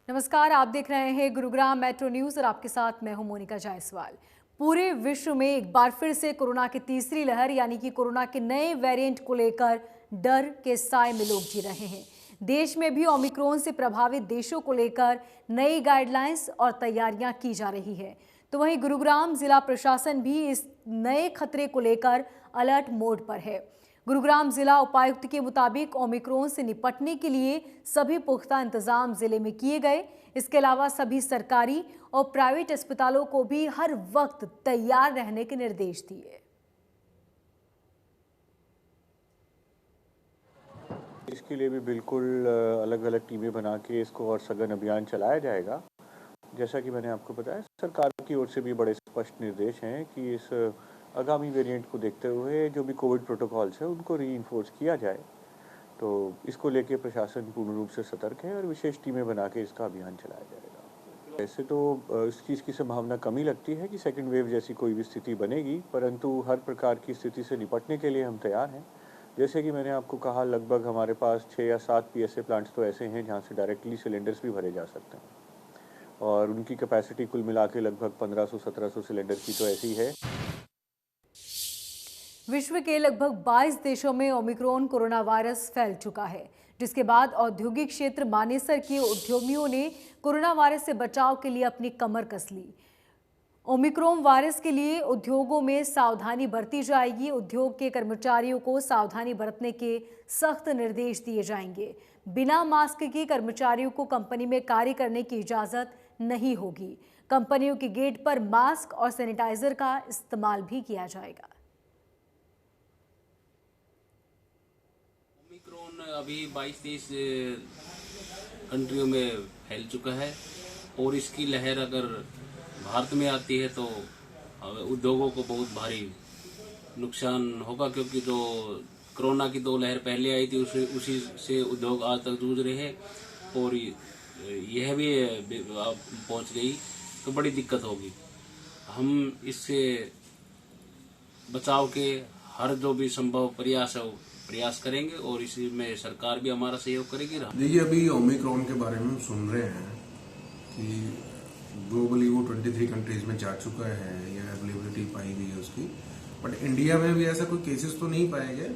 नमस्कार, आप देख रहे हैं गुरुग्राम मेट्रो न्यूज और आपके साथ मैं हूं मोनिका जायसवाल। पूरे विश्व में एक बार फिर से कोरोना की तीसरी लहर यानी कि कोरोना के नए वेरिएंट को लेकर डर के साए में लोग जी रहे हैं। देश में भी ओमिक्रॉन से प्रभावित देशों को लेकर नई गाइडलाइंस और तैयारियां की जा रही है। तो वहीं गुरुग्राम जिला प्रशासन भी इस नए खतरे को लेकर अलर्ट मोड पर है। गुरुग्राम जिला उपायुक्त के मुताबिक ओमिक्रॉन से निपटने के लिए सभी पुख्ता इंतजाम जिले में किए गए। इसके अलावा सभी सरकारी और प्राइवेट अस्पतालों को भी हर वक्त तैयार रहने के निर्देश दिए। इसके लिए भी बिल्कुल अलग अलग टीमें बना के इसको और सघन अभियान चलाया जाएगा। जैसा कि मैंने आपको बताया, सरकार की ओर से भी बड़े स्पष्ट निर्देश हैं कि इस आगामी वेरिएंट को देखते हुए जो भी कोविड प्रोटोकॉल्स है उनको रीइंफोर्स किया जाए। तो इसको लेके प्रशासन पूर्ण रूप से सतर्क है और विशेष टीमें बना के इसका अभियान चलाया जाएगा। वैसे तो इस चीज़ की संभावना कम ही लगती है कि सेकेंड वेव जैसी कोई भी स्थिति बनेगी, परंतु हर प्रकार की स्थिति से निपटने के लिए हम तैयार हैं। जैसे कि मैंने आपको कहा, लगभग हमारे पास 6 या 7 पीएसए प्लांट्स तो ऐसे हैं जहाँ से डायरेक्टली सिलेंडर्स भी भरे जा सकते हैं और उनकी कैपेसिटी कुल मिला के लगभग 1500-1700 सिलेंडर की तो ऐसी है। विश्व के लगभग 22 देशों में ओमिक्रॉन कोरोना वायरस फैल चुका है, जिसके बाद औद्योगिक क्षेत्र मानेसर के उद्यमियों ने कोरोना वायरस से बचाव के लिए अपनी कमर कस ली। ओमिक्रॉन वायरस के लिए उद्योगों में सावधानी बरती जाएगी। उद्योग के कर्मचारियों को सावधानी बरतने के सख्त निर्देश दिए जाएंगे। बिना मास्क के कर्मचारियों को कंपनी में कार्य करने की इजाजत नहीं होगी। कंपनियों के गेट पर मास्क और सैनिटाइजर का इस्तेमाल भी किया जाएगा। ओमिक्रॉन अभी 22-23 कंट्रियों में फैल चुका है और इसकी लहर अगर भारत में आती है तो उद्योगों को बहुत भारी नुकसान होगा, क्योंकि जो कोरोना की 2 लहर पहले आई थी उसी से उद्योग आज तक जूझ रहे हैं और यह भी पहुंच गई तो बड़ी दिक्कत होगी। हम इससे बचाव के हर जो भी संभव प्रयास है वो प्रयास करेंगे और इसी में सरकार भी हमारा सहयोग करेगी। देखिए, अभी ओमिक्रॉन के बारे में हम सुन रहे हैं कि ग्लोबली वो 23 कंट्रीज में जा चुका है या अवेलेबिलिटी पाई गई है उसकी, बट इंडिया में भी ऐसा कोई केसेस तो नहीं पाए गए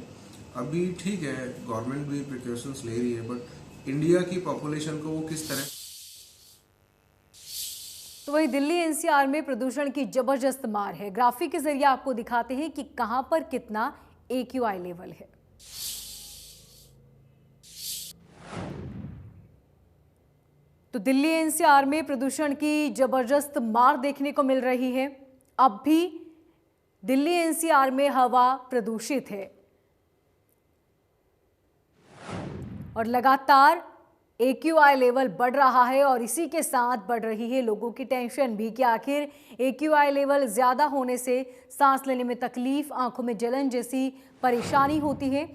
अभी। ठीक है, गवर्नमेंट भी प्रिकॉशंस ले रही है, बट इंडिया की पॉपुलेशन को वो किस तरह। तो वही दिल्ली एनसीआर में प्रदूषण की जबरदस्त मार है। ग्राफिक के जरिए आपको दिखाते हैं कि कहां पर कितना AQI लेवल है। तो दिल्ली एनसीआर में प्रदूषण की जबरदस्त मार देखने को मिल रही है। अब भी दिल्ली एनसीआर में हवा प्रदूषित है और लगातार AQI लेवल बढ़ रहा है और इसी के साथ बढ़ रही है लोगों की टेंशन भी कि आखिर AQI लेवल ज्यादा होने से सांस लेने में तकलीफ, आंखों में जलन जैसी परेशानी होती है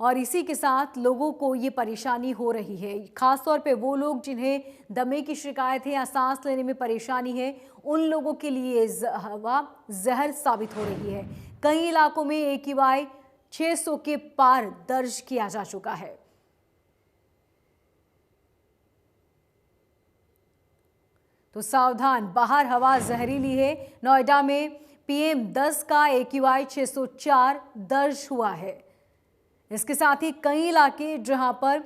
और इसी के साथ लोगों को ये परेशानी हो रही है। खासतौर पे वो लोग जिन्हें दमे की शिकायत है या सांस लेने में परेशानी है, उन लोगों के लिए हवा जहर साबित हो रही है। कई इलाकों में AQI 600 के पार दर्ज किया जा चुका है। तो सावधान, बाहर हवा जहरीली है। नोएडा में PM10 का AQI 604 दर्ज हुआ है। इसके साथ ही कई इलाके जहां पर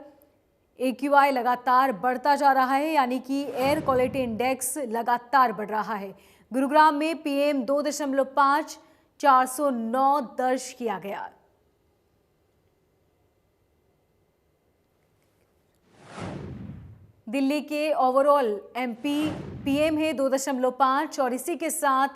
AQI लगातार बढ़ता जा रहा है, यानी कि एयर क्वालिटी इंडेक्स लगातार बढ़ रहा है। गुरुग्राम में PM 2.5 409 दर्ज किया गया। दिल्ली के ओवरऑल PM है 2.5 और इसी के साथ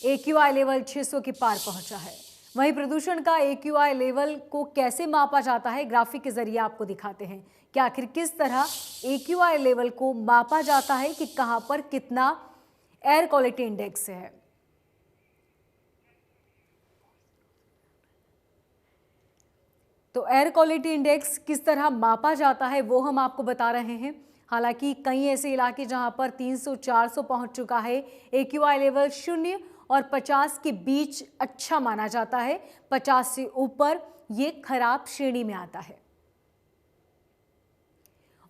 AQI लेवल 600 के पार पहुंचा है। वहीं प्रदूषण का AQI लेवल को कैसे मापा जाता है, ग्राफिक के जरिए आपको दिखाते हैं कि आखिर किस तरह AQI लेवल को मापा जाता है कि कहां पर कितना एयर क्वालिटी इंडेक्स है। तो एयर क्वालिटी इंडेक्स किस तरह मापा जाता है वो हम आपको बता रहे हैं। हालांकि कई ऐसे इलाके जहां पर 300-400 पहुंच चुका है। AQI लेवल 0 और 50 के बीच अच्छा माना जाता है। 50 से ऊपर ये खराब श्रेणी में आता है।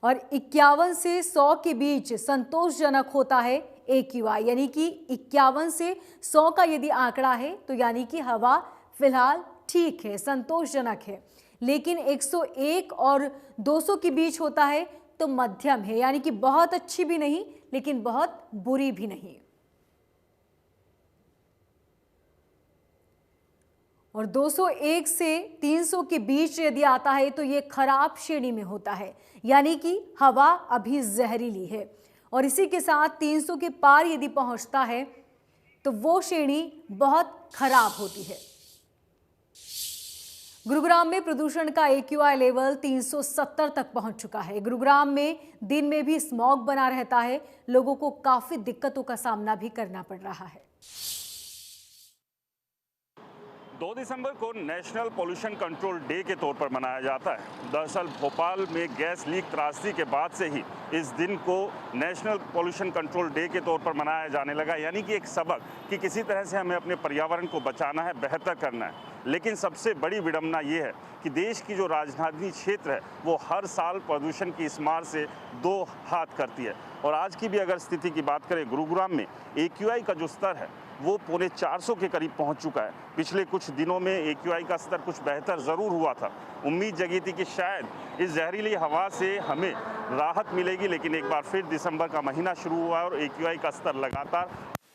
और 51 से 100 के बीच संतोषजनक होता है AQI, यानी कि 51 से 100 का यदि आंकड़ा है तो यानी कि हवा फिलहाल ठीक है, संतोषजनक है। लेकिन 101 और 200 के बीच होता है तो मध्यम है, यानी कि बहुत अच्छी भी नहीं लेकिन बहुत बुरी भी नहीं। और 201 से 300 के बीच यदि आता है तो ये खराब श्रेणी में होता है, यानी कि हवा अभी जहरीली है। और इसी के साथ 300 के पार यदि पहुंचता है तो वो श्रेणी बहुत खराब होती है। गुरुग्राम में प्रदूषण का AQI लेवल 370 तक पहुंच चुका है। गुरुग्राम में दिन में भी स्मॉग बना रहता है, लोगों को काफी दिक्कतों का सामना भी करना पड़ रहा है। 2 दिसंबर को नेशनल पोल्यूशन कंट्रोल डे के तौर पर मनाया जाता है। दरअसल भोपाल में गैस लीक त्रासदी के बाद से ही इस दिन को नेशनल पोल्यूशन कंट्रोल डे के तौर पर मनाया जाने लगा, यानी कि एक सबक कि किसी तरह से हमें अपने पर्यावरण को बचाना है, बेहतर करना है। लेकिन सबसे बड़ी विडंबना ये है कि देश की जो राजधानी क्षेत्र है वो हर साल प्रदूषण की इस मार से दो हाथ करती है। और आज की भी अगर स्थिति की बात करें, गुरुग्राम में AQI का जो स्तर है वो 450 के करीब पहुंच चुका है। पिछले कुछ दिनों में AQI का स्तर कुछ बेहतर ज़रूर हुआ था। उम्मीद जगी थी कि शायद इस जहरीली हवा से हमें राहत मिलेगी, लेकिन एक बार फिर दिसंबर का महीना शुरू हुआ और AQI का स्तर लगातार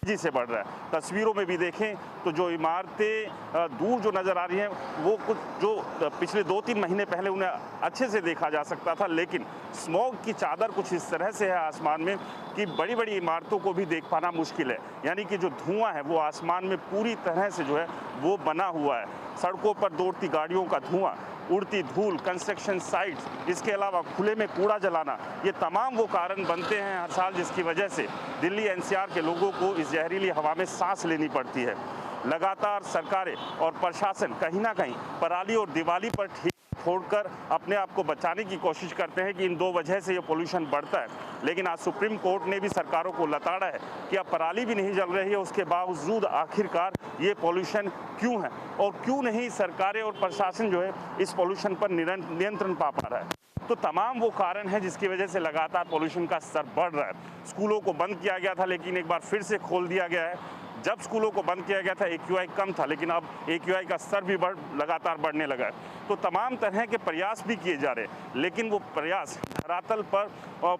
तेजी से बढ़ रहा है। तस्वीरों में भी देखें तो जो इमारतें दूर जो नज़र आ रही हैं वो कुछ जो पिछले 2-3 महीने पहले उन्हें अच्छे से देखा जा सकता था, लेकिन स्मॉग की चादर कुछ इस तरह से है आसमान में कि बड़ी बड़ी इमारतों को भी देख पाना मुश्किल है। यानी कि जो धुआं है वो आसमान में पूरी तरह से जो है वो बना हुआ है। सड़कों पर दौड़ती गाड़ियों का धुआं, उड़ती धूल, कंस्ट्रक्शन साइट्स, इसके अलावा खुले में कूड़ा जलाना, ये तमाम वो कारण बनते हैं हर साल जिसकी वजह से दिल्ली NCR के लोगों को इस जहरीली हवा में सांस लेनी पड़ती है। लगातार सरकारें और प्रशासन कहीं ना कहीं पराली और दिवाली पर ठीक छोड़कर अपने आप को बचाने की कोशिश करते हैं कि इन दो वजह से ये पोल्यूशन बढ़ता है। लेकिन आज सुप्रीम कोर्ट ने भी सरकारों को लताड़ा है कि अब पराली भी नहीं जल रही है, उसके बावजूद आखिरकार ये पोल्यूशन क्यों है और क्यों नहीं सरकारें और प्रशासन जो है इस पोल्यूशन पर नियंत्रण पा रहा है। तो तमाम वो कारण है जिसकी वजह से लगातार पोल्यूशन का स्तर बढ़ रहा है। स्कूलों को बंद किया गया था लेकिन एक बार फिर से खोल दिया गया है। जब स्कूलों को बंद किया गया था AQI कम था, लेकिन अब AQI का स्तर भी लगातार बढ़ने लगा है। तो तमाम तरह के प्रयास भी किए जा रहे हैं, लेकिन वो प्रयास धरातल पर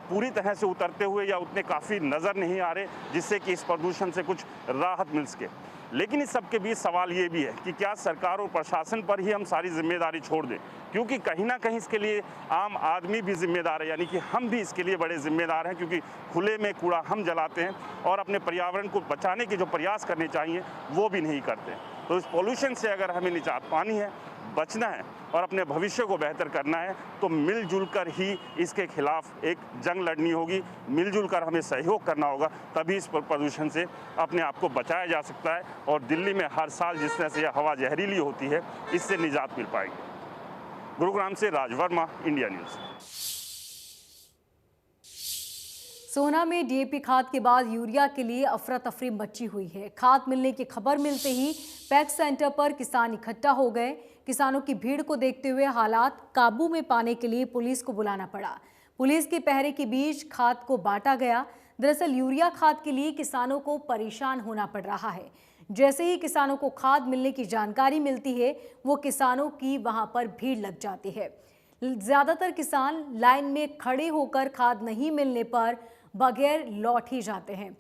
पूरी तरह से उतरते हुए या उतने काफ़ी नज़र नहीं आ रहे जिससे कि इस प्रदूषण से कुछ राहत मिल सके। लेकिन इस सब के बीच सवाल ये भी है कि क्या सरकार और प्रशासन पर ही हम सारी जिम्मेदारी छोड़ दें, क्योंकि कहीं ना कहीं इसके लिए आम आदमी भी जिम्मेदार है, यानी कि हम भी इसके लिए बड़े जिम्मेदार हैं, क्योंकि खुले में कूड़ा हम जलाते हैं और अपने पर्यावरण को बचाने के जो प्रयास करने चाहिए वो भी नहीं करते। तो इस पोल्यूशन से अगर हमें निजात पानी है, बचना है और अपने भविष्य को बेहतर करना है तो मिलजुल कर ही इसके खिलाफ एक जंग लड़नी होगी, मिलजुल कर हमें सहयोग करना होगा, तभी इस प्रदूषण से अपने आप को बचाया जा सकता है और दिल्ली में हर साल जिस तरह से यह हवा जहरीली होती है इससे निजात मिल पाएगी। गुरुग्राम से राज वर्मा, इंडिया न्यूज़। सोहना में DAP खाद के बाद यूरिया के लिए अफरा तफरी मची हुई है। खाद मिलने की खबर मिलते ही पैक सेंटर पर किसान इकट्ठा हो गए। किसानों की भीड़ को देखते हुए हालात काबू में पाने के लिए पुलिस को बुलाना पड़ा। पुलिस के पहरे के बीच खाद को बांटा गया। दरअसल यूरिया खाद के लिए किसानों को परेशान होना पड़ रहा है। जैसे ही किसानों को खाद मिलने की जानकारी मिलती है वो किसानों की वहां पर भीड़ लग जाती है। ज्यादातर किसान लाइन में खड़े होकर खाद नहीं मिलने पर बगैर लौट ही जाते हैं।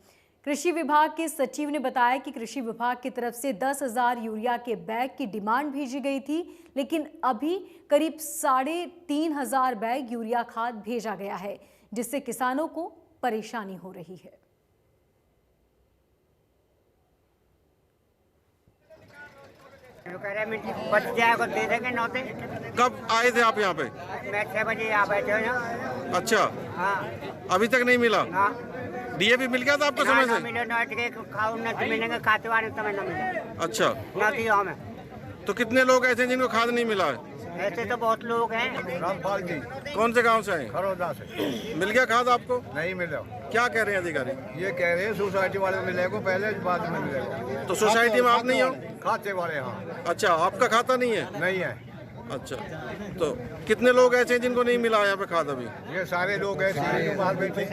कृषि विभाग के सचिव ने बताया कि कृषि विभाग की तरफ से 10,000 यूरिया के बैग की डिमांड भेजी गई थी, लेकिन अभी करीब 3,500 बैग यूरिया खाद भेजा गया है, जिससे किसानों को परेशानी हो रही है। बच जाएगा, दे देंगे नौते। कब आए थे आप यहाँ पे? मैं 6 बजे यहाँ बैठे हो यहाँ। अच्छा, हाँ। अभी तक नहीं मिला? हाँ। DAP मिल गया था आपको समय से? मिले खाओ न तो मिलेंगे, खाते वाले तो मैं न मिले। अच्छा, न दिया हमें। तो कितने लोग ऐसे जिनको खाद नहीं मिला है? ऐसे तो बहुत लोग हैं। रामपाल जी। कौन से गांव से आए? खरोदा से। मिल गया खाद आपको? नहीं मिला। क्या कह रहे हैं अधिकारी? ये कह रहे हैं सोसाइटी वाले मिलेगा पहले, बाद में मिलेगा। तो सोसाइटी में आप नहीं हो? खाते वाले, हाँ। अच्छा, आपका खाता नहीं है? नहीं है। अच्छा, तो कितने लोग ऐसे हैं जिनको नहीं मिला यहाँ पे खाद अभी? ये सारे लोग ऐसे हैं जो बाहर बैठे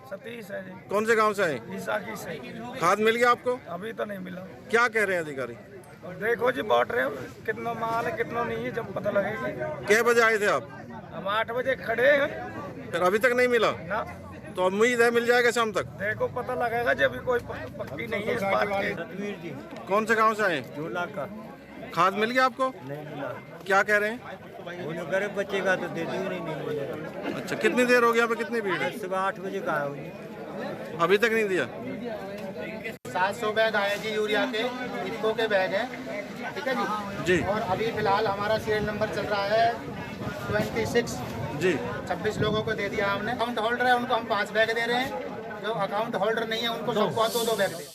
सतीश है जी, कौन से गांव से आए? विशाखी से। खाद मिल गया आपको? अभी तो नहीं मिला। क्या कह रहे हैं अधिकारी? देखो जी, बांट रहे हैं, कितना माल है कितना नहीं है जब पता लगेगी। कितने बजे आए थे आप? हम 8 बजे खड़े हैं फिर अभी तक नहीं मिला? ना, तो उम्मीद है मिल जाएगा शाम तक? देखो पता लगेगा जब भी, कोई पक्की नहीं है इस बात की। कौन से गांव से आए? झूला का खाद मिल गया आपको? नहीं मिला। क्या कह रहे हैं? उन्हें गरीब बच्चे का तो दे दी नहीं मिला। अच्छा, कितनी देर हो गया? यहाँ पे कितनी भीड़ है? सुबह 8 बजे का है। अभी तक नहीं दिया? 700 बैग आए जी यूरिया के, इफ्को के बैग हैं, ठीक है जी। जी। और अभी फिलहाल हमारा सीरियल नंबर चल रहा है 26 जी। 26 लोगों को दे दिया हमने। अकाउंट होल्डर है उनको हम 5 बैग दे रहे हैं, जो अकाउंट होल्डर नहीं है उनको सबको 2-2 बैग दे।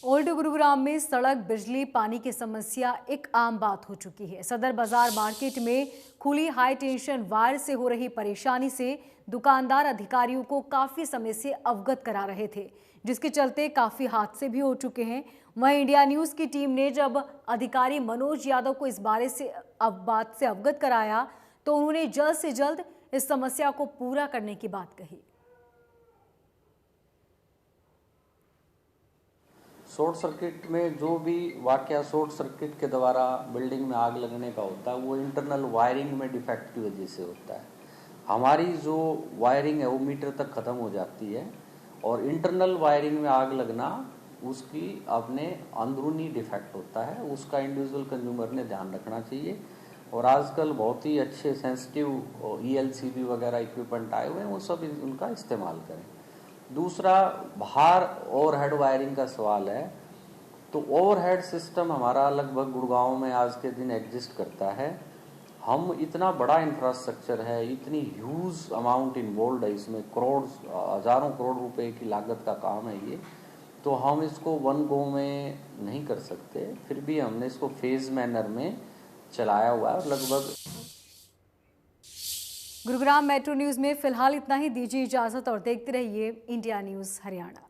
ओल्ड गुरुग्राम में सड़क, बिजली, पानी की समस्या एक आम बात हो चुकी है। सदर बाजार मार्केट में खुली हाई टेंशन वायर से हो रही परेशानी से दुकानदार अधिकारियों को काफी समय से अवगत करा रहे थे, जिसके चलते काफी हादसे भी हो चुके हैं। वहीं इंडिया न्यूज की टीम ने जब अधिकारी मनोज यादव को इस बात से अवगत कराया तो उन्होंने जल्द से जल्द इस समस्या को पूरा करने की बात कही। शॉर्ट सर्किट में जो भी वाकया शॉर्ट सर्किट के द्वारा बिल्डिंग में आग लगने का होता है वो इंटरनल वायरिंग में डिफेक्ट की वजह से होता है। हमारी जो वायरिंग है वो मीटर तक ख़त्म हो जाती है और इंटरनल वायरिंग में आग लगना उसकी अपने अंदरूनी डिफेक्ट होता है, उसका इंडिविजुअल कंज्यूमर ने ध्यान रखना चाहिए। और आजकल बहुत ही अच्छे सेंसिटिव ELCB वगैरह इक्विपमेंट आए हुए हैं, वो सब उनका इस्तेमाल करें। दूसरा, बाहर ओवरहेड वायरिंग का सवाल है, तो ओवरहेड सिस्टम हमारा लगभग गुड़गांव में आज के दिन एग्जिस्ट करता है। हम इतना बड़ा इंफ्रास्ट्रक्चर है, इतनी ह्यूज अमाउंट इन्वॉल्व है इसमें, करोड़ हजारों करोड़ रुपए की लागत का काम है ये, तो हम इसको वन गो में नहीं कर सकते। फिर भी हमने इसको फेज मैनर में चलाया हुआ है। लगभग गुरुग्राम मेट्रो न्यूज में फिलहाल इतना ही। दीजिए इजाजत और देखते रहिए इंडिया न्यूज हरियाणा।